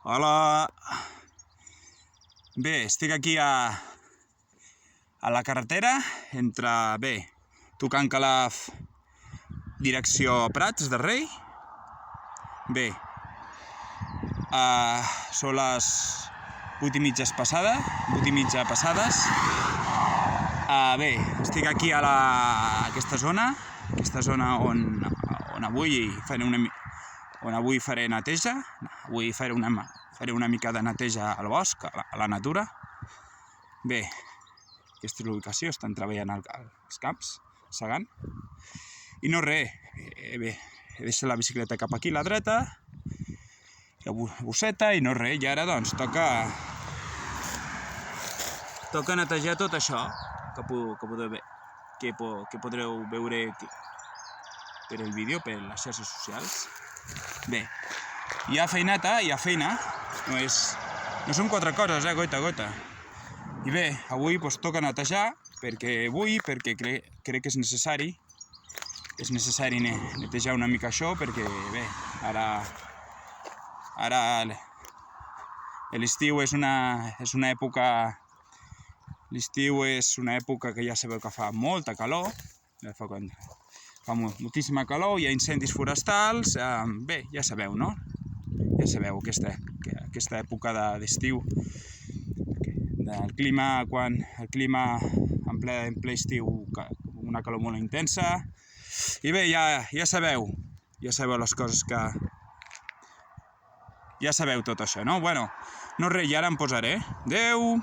Hola. Bé, estic aquí a la carretera, tocant Calaf, direcció Prats de Rei. Bé, són les 8:30 passades. Bé, estic aquí a aquesta zona on avui faré neteja. Avui faré una mica de neteja al bosc, a la natura. Bé, aquesta és l'ubicació, estan treballant als camps, segant. I no res, bé, he deixat la bicicleta cap aquí a la dreta, la bosseta, i no res, i ara doncs toca netejar tot això que podreu veure per el vídeo, per les xarxes socials. Bé, hi ha feineta, no són quatre coses, gota a gota. I bé, avui toca netejar, perquè crec que és necessari netejar una mica això, perquè bé, ara l'estiu és una època que ja sabeu que fa molta calor, fa moltíssima calor, hi ha incendis forestals, bé, ja sabeu, no? Ja sabeu aquesta època d'estiu, del clima, quan el clima en ple estiu, una calor molt intensa. I bé, ja sabeu les coses que... Ja sabeu tot això, no? Bueno, no res, i ara em posaré. Adeu!